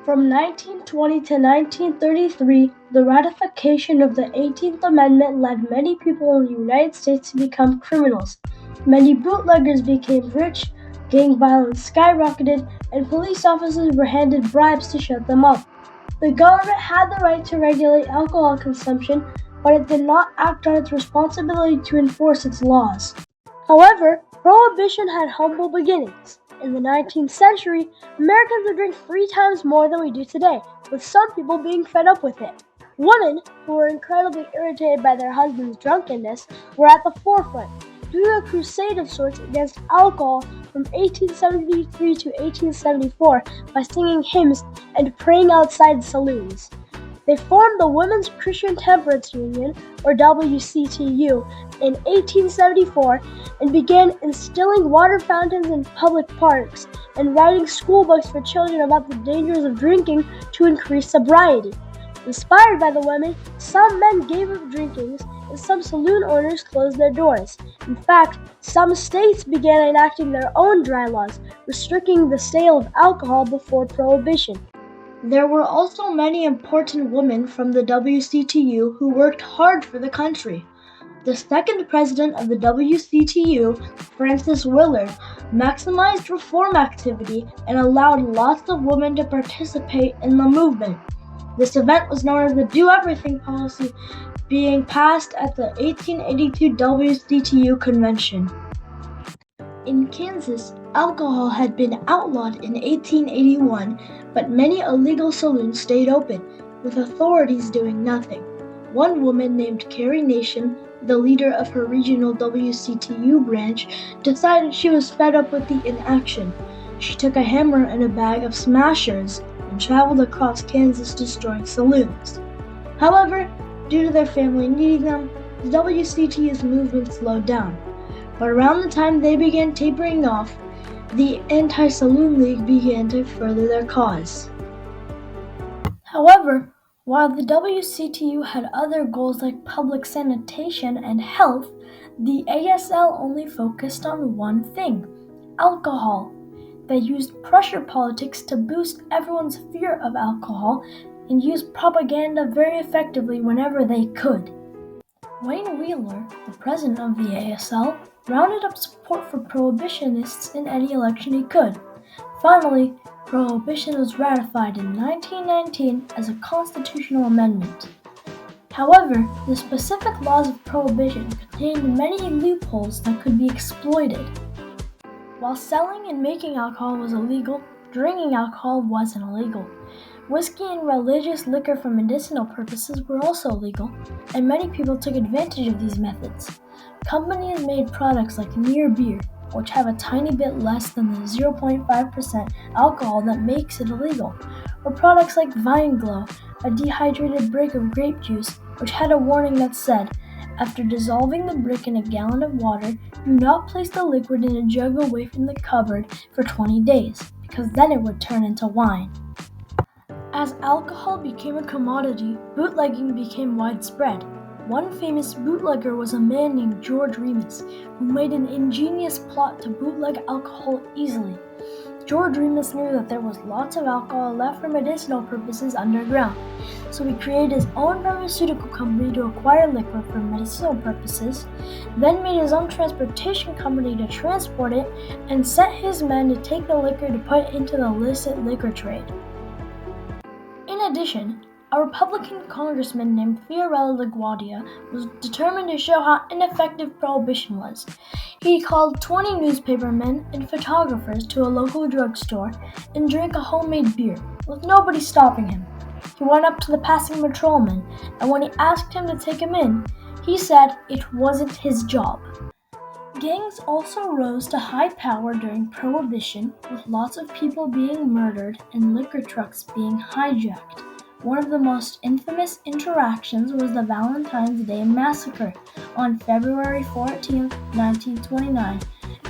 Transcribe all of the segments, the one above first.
From 1920 to 1933, the ratification of the 18th Amendment led many people in the United States to become criminals. Many bootleggers became rich, gang violence skyrocketed, and police officers were handed bribes to shut them up. The government had the right to regulate alcohol consumption, but it did not act on its responsibility to enforce its laws. However, Prohibition had humble beginnings. In the 19th century, Americans would drink 3 times more than we do today, with some people being fed up with it. Women, who were incredibly irritated by their husbands' drunkenness, were at the forefront, doing a crusade of sorts against alcohol from 1873 to 1874 by singing hymns and praying outside saloons. They formed the Women's Christian Temperance Union, or WCTU, in 1874 and began instilling water fountains in public parks and writing school books for children about the dangers of drinking to increase sobriety. Inspired by the women, some men gave up drinking and some saloon owners closed their doors. In fact, some states began enacting their own dry laws, restricting the sale of alcohol before Prohibition. There were also many important women from the WCTU who worked hard for the country. The second president of the WCTU, Frances Willard, maximized reform activity and allowed lots of women to participate in the movement. This event was known as the Do Everything policy, being passed at the 1882 WCTU convention. In Kansas, alcohol had been outlawed in 1881, but many illegal saloons stayed open, with authorities doing nothing. One woman named Carrie Nation, the leader of her regional WCTU branch, decided she was fed up with the inaction. She took a hammer and a bag of smashers and traveled across Kansas destroying saloons. However, due to their family needing them, the WCTU's movement slowed down. But around the time they began tapering off, the Anti-Saloon League began to further their cause. However, while the WCTU had other goals like public sanitation and health, the ASL only focused on one thing: alcohol. They used pressure politics to boost everyone's fear of alcohol and used propaganda very effectively whenever they could. Wayne Wheeler, the president of the ASL, rounded up support for prohibitionists in any election he could. Finally, Prohibition was ratified in 1919 as a constitutional amendment. However, the specific laws of Prohibition contained many loopholes that could be exploited. While selling and making alcohol was illegal, drinking alcohol wasn't illegal. Whiskey and religious liquor for medicinal purposes were also legal, and many people took advantage of these methods. Companies made products like Near Beer, which have a tiny bit less than the 0.5% alcohol that makes it illegal, or products like Vine Glow, a dehydrated brick of grape juice, which had a warning that said, "After dissolving the brick in a gallon of water, do not place the liquid in a jug away from the cupboard for 20 days, because then it would turn into wine." As alcohol became a commodity, bootlegging became widespread. One famous bootlegger was a man named George Remus, who made an ingenious plot to bootleg alcohol easily. George Remus knew that there was lots of alcohol left for medicinal purposes underground, so he created his own pharmaceutical company to acquire liquor for medicinal purposes, then made his own transportation company to transport it, and sent his men to take the liquor to put into the illicit liquor trade. In addition, a Republican congressman named Fiorello LaGuardia was determined to show how ineffective Prohibition was. He called 20 newspapermen and photographers to a local drugstore and drank a homemade beer, with nobody stopping him. He went up to the passing patrolman, and when he asked him to take him in, he said it wasn't his job. Gangs also rose to high power during Prohibition, with lots of people being murdered and liquor trucks being hijacked. One of the most infamous interactions was the Valentine's Day Massacre on February 14, 1929.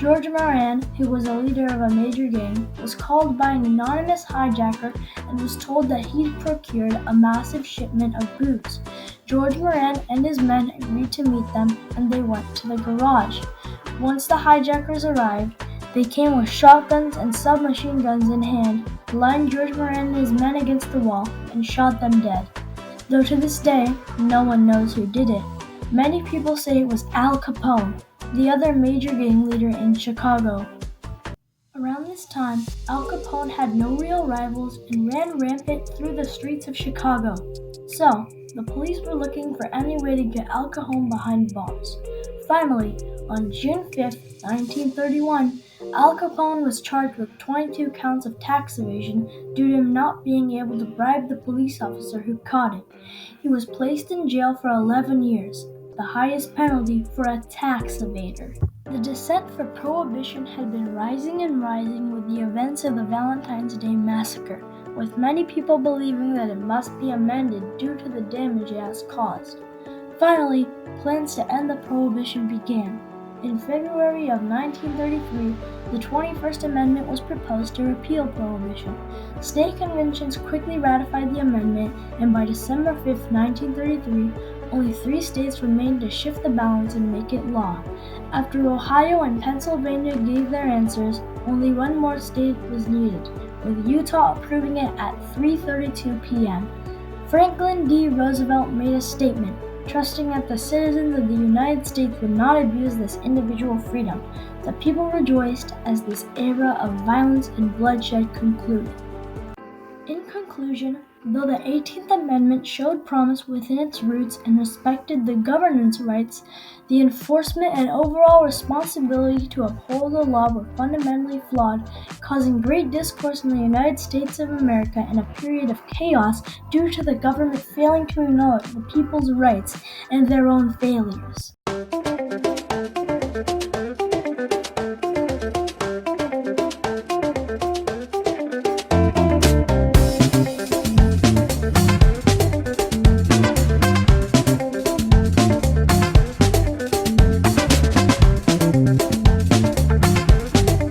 George Moran, who was a leader of a major gang, was called by an anonymous hijacker and was told that he'd procured a massive shipment of booze. George Moran and his men agreed to meet them, and they went to the garage. Once the hijackers arrived, they came with shotguns and submachine guns in hand, lined George Moran and his men against the wall, and shot them dead. Though to this day, no one knows who did it. Many people say it was Al Capone, the other major gang leader in Chicago. Around this time, Al Capone had no real rivals and ran rampant through the streets of Chicago. So, the police were looking for any way to get Al Capone behind bars. Finally, on June 5, 1931, Al Capone was charged with 22 counts of tax evasion due to him not being able to bribe the police officer who caught him. He was placed in jail for 11 years, the highest penalty for a tax evader. The dissent for Prohibition had been rising and rising with the events of the Valentine's Day Massacre, with many people believing that it must be amended due to the damage it has caused. Finally, plans to end the Prohibition began. In February of 1933, the 21st Amendment was proposed to repeal Prohibition. State conventions quickly ratified the amendment, and by December 5, 1933, only 3 states remained to shift the balance and make it law. After Ohio and Pennsylvania gave their answers, only one more state was needed, with Utah approving it at 3:32 p.m. Franklin D. Roosevelt made a statement, trusting that the citizens of the United States would not abuse this individual freedom. The people rejoiced as this era of violence and bloodshed concluded. In conclusion, though the 18th Amendment showed promise within its roots and respected the governance rights, the enforcement and overall responsibility to uphold the law were fundamentally flawed, causing great discourse in the United States of America and a period of chaos due to the government failing to acknowledge the people's rights and their own failures.